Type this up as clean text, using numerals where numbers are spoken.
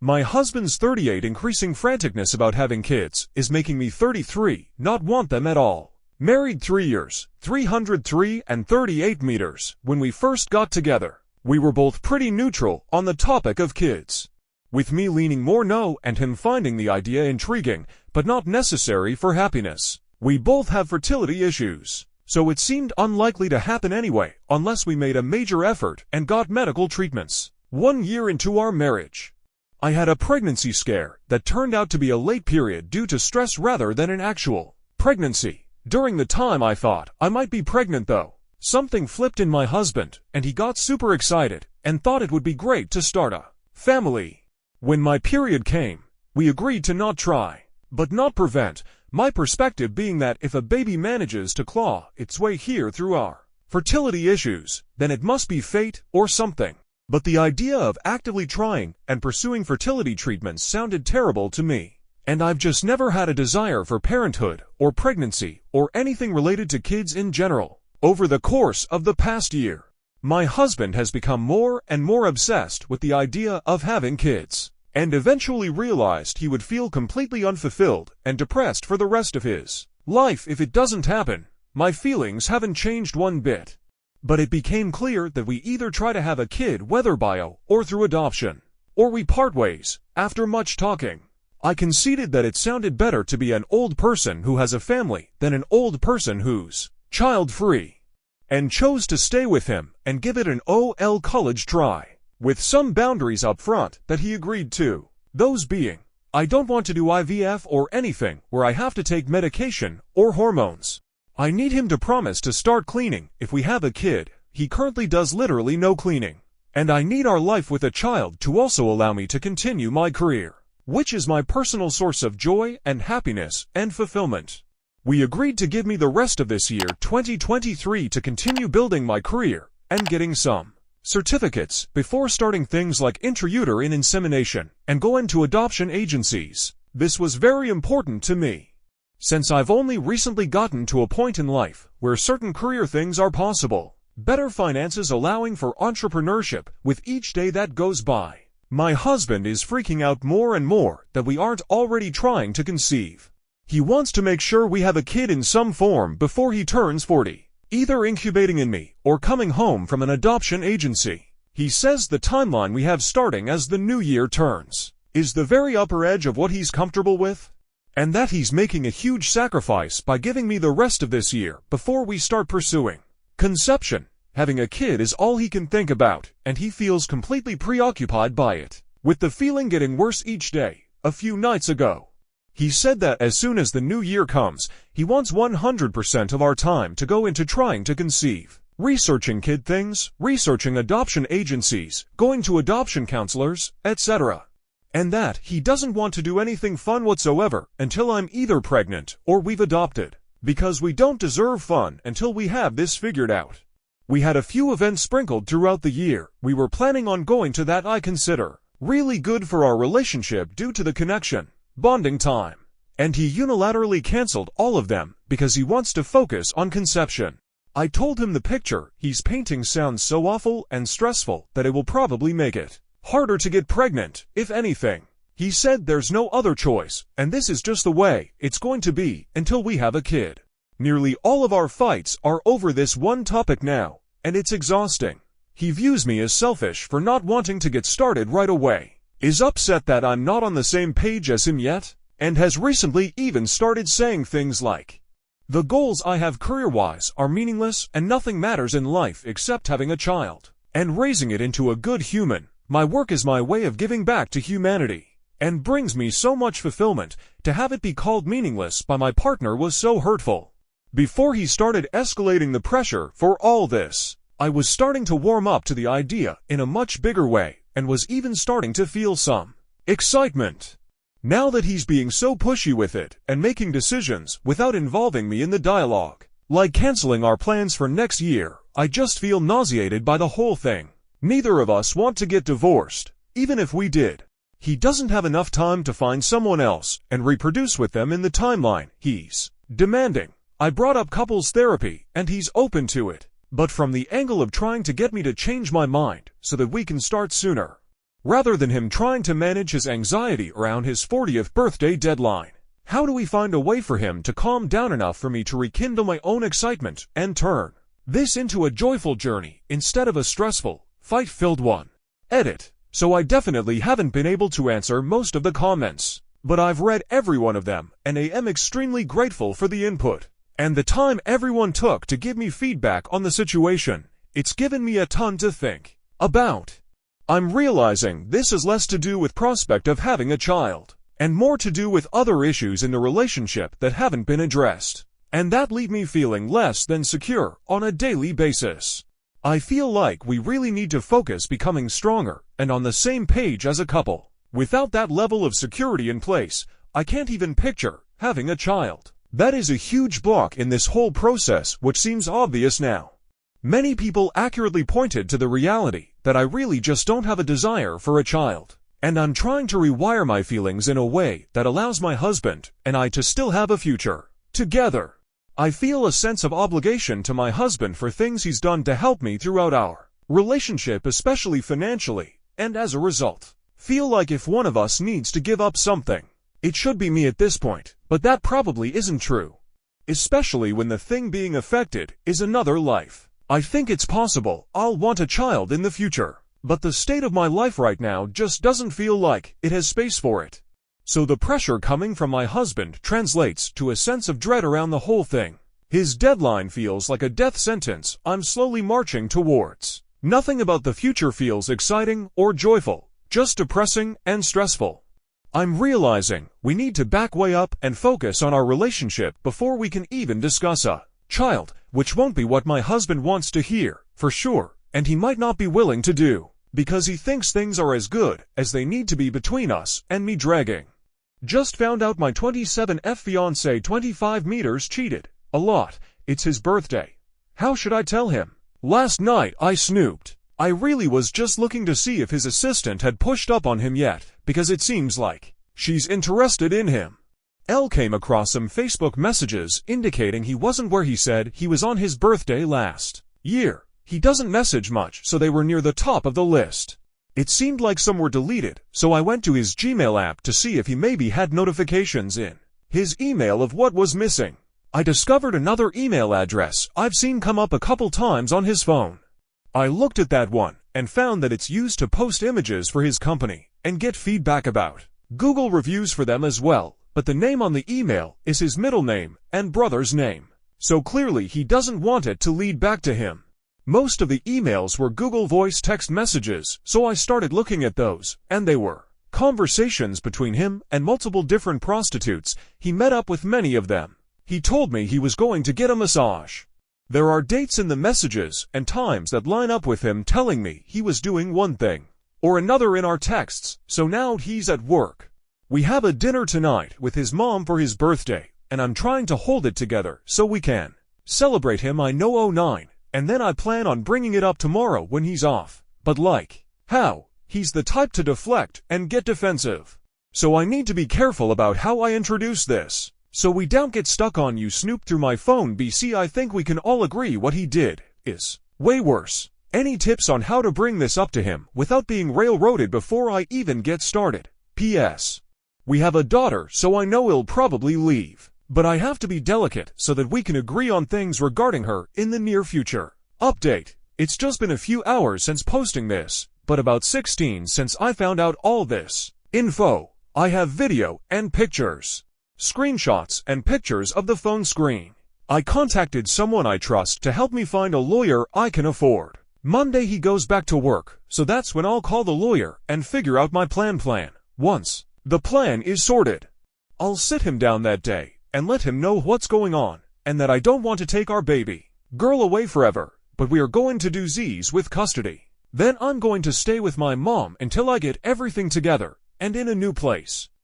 My husband's 38 increasing franticness about having kids is making me 33 not want them at all. Married 3 years, 303 and 38 meters. When we first got together, we were both pretty neutral on the topic of kids, with me leaning more no and him finding the idea intriguing, but not necessary for happiness. We both have fertility issues, so it seemed unlikely to happen anyway unless we made a major effort and got medical treatments. 1 year into our marriage, I had a pregnancy scare that turned out to be a late period due to stress rather than an actual pregnancy. During the time I thought I might be pregnant though, something flipped in my husband and he got super excited and thought it would be great to start a family. When my period came, we agreed to not try, but not prevent, my perspective being that if a baby manages to claw its way here through our fertility issues, then it must be fate or something. But the idea of actively trying and pursuing fertility treatments sounded terrible to me. And I've just never had a desire for parenthood or pregnancy or anything related to kids in general. Over the course of the past year, my husband has become more and more obsessed with the idea of having kids, and eventually realized he would feel completely unfulfilled and depressed for the rest of his life if it doesn't happen. My feelings haven't changed one bit, but it became clear that we either try to have a kid whether bio or through adoption, or we part ways. After much talking, I conceded that it sounded better to be an old person who has a family than an old person who's child-free, and chose to stay with him and give it an OL college try, with some boundaries up front that he agreed to. Those being, I don't want to do IVF or anything where I have to take medication or hormones. I need him to promise to start cleaning if we have a kid. He currently does literally no cleaning. And I need our life with a child to also allow me to continue my career, which is my personal source of joy and happiness and fulfillment. We agreed to give me the rest of this year 2023 to continue building my career and getting some certificates before starting things like intrauterine insemination and go into adoption agencies. This was very important to me, since I've only recently gotten to a point in life where certain career things are possible. Better finances allowing for entrepreneurship with each day that goes by. My husband is freaking out more and more that we aren't already trying to conceive. He wants to make sure we have a kid in some form before he turns 40, either incubating in me or coming home from an adoption agency. He says the timeline we have starting as the new year turns is the very upper edge of what he's comfortable with, and that he's making a huge sacrifice by giving me the rest of this year before we start pursuing conception. Having a kid is all he can think about, and he feels completely preoccupied by it, with the feeling getting worse each day. A few nights ago, he said that as soon as the new year comes, he wants 100% of our time to go into trying to conceive, researching kid things, researching adoption agencies, going to adoption counselors, etc. And that he doesn't want to do anything fun whatsoever until I'm either pregnant or we've adopted, because we don't deserve fun until we have this figured out. We had a few events sprinkled throughout the year we were planning on going to that I consider really good for our relationship due to the connection, bonding time, and he unilaterally canceled all of them because he wants to focus on conception. I told him the picture he's painting sounds so awful and stressful that it will probably make it harder to get pregnant, if anything. He said there's no other choice, and this is just the way it's going to be until we have a kid. Nearly all of our fights are over this one topic now, and it's exhausting. He views me as selfish for not wanting to get started right away, is upset that I'm not on the same page as him yet, and has recently even started saying things like, "The goals I have career-wise are meaningless and nothing matters in life except having a child and raising it into a good human. My work is my way of giving back to humanity, and brings me so much fulfillment. To have it be called meaningless by my partner was so hurtful." Before he started escalating the pressure for all this, I was starting to warm up to the idea in a much bigger way, and was even starting to feel some excitement. Now that he's being so pushy with it and making decisions without involving me in the dialogue, like canceling our plans for next year, I just feel nauseated by the whole thing. Neither of us want to get divorced, even if we did. He doesn't have enough time to find someone else and reproduce with them in the timeline he's demanding. I brought up couples therapy, and he's open to it, but from the angle of trying to get me to change my mind so that we can start sooner. rather than him trying to manage his anxiety around his 40th birthday deadline. How do we find a way for him to calm down enough for me to rekindle my own excitement and turn this into a joyful journey instead of a stressful, fight-filled one? Edit. So I definitely haven't been able to answer most of the comments, but I've read every one of them, and I am extremely grateful for the input and the time everyone took to give me feedback on the situation. It's given me a ton to think about. I'm realizing this is less to do with prospect of having a child, and more to do with other issues in the relationship that haven't been addressed, and that leave me feeling less than secure on a daily basis. I feel like we really need to focus becoming stronger and on the same page as a couple. Without that level of security in place, I can't even picture having a child. That is a huge block in this whole process, which seems obvious now. Many people accurately pointed to the reality that I really just don't have a desire for a child, and I'm trying to rewire my feelings in a way that allows my husband and I to still have a future together. I feel a sense of obligation to my husband for things he's done to help me throughout our relationship, especially financially, and as a result, feel like if one of us needs to give up something, it should be me at this point, but that probably isn't true. Especially when the thing being affected is another life. I think it's possible I'll want a child in the future, but the state of my life right now just doesn't feel like it has space for it. So the pressure coming from my husband translates to a sense of dread around the whole thing. His deadline feels like a death sentence I'm slowly marching towards. Nothing about the future feels exciting or joyful, just depressing and stressful. I'm realizing we need to back way up and focus on our relationship before we can even discuss a child, which won't be what my husband wants to hear, for sure, and he might not be willing to do, because he thinks things are as good as they need to be between us and me dragging. Just found out my 27F fiancé 25 meters cheated. A lot. It's his birthday. How should I tell him? Last night I snooped. I really was just looking to see if his assistant had pushed up on him yet, because it seems like she's interested in him. L came across some Facebook messages indicating he wasn't where he said he was on his birthday last year. He doesn't message much, so they were near the top of the list. It seemed like some were deleted, so I went to his Gmail app to see if he maybe had notifications in his email of what was missing. I discovered another email address I've seen come up a couple times on his phone. I looked at that one and found that it's used to post images for his company and get feedback about Google reviews for them as well, but the name on the email is his middle name and brother's name, so clearly he doesn't want it to lead back to him. Most of the emails were Google Voice text messages, so I started looking at those, and they were conversations between him and multiple different prostitutes. He met up with many of them. He told me he was going to get a massage. There are dates in the messages and times that line up with him telling me he was doing one thing or another in our texts, so now he's at work. We have a dinner tonight with his mom for his birthday, and I'm trying to hold it together so we can celebrate him. I know 09. And then I plan on bringing it up tomorrow when he's off. But like how he's the type to deflect and get defensive. So I need to be careful about how I introduce this, so we don't get stuck on "you snooped through my phone." BC, I think we can all agree what he did is way worse. Any tips on how to bring this up to him without being railroaded before I even get started? P.S. We have a daughter, so I know he'll probably leave, but I have to be delicate so that we can agree on things regarding her in the near future. Update. It's just been a few hours since posting this, but about 16 since I found out all this info. I have video and pictures, screenshots and pictures of the phone screen. I contacted someone I trust to help me find a lawyer I can afford. Monday he goes back to work, so that's when I'll call the lawyer and figure out my plan. Once the plan is sorted, I'll sit him down that day and let him know what's going on, and that I don't want to take our baby girl away forever, but we are going to do Z's with custody. Then I'm going to stay with my mom until I get everything together and in a new place.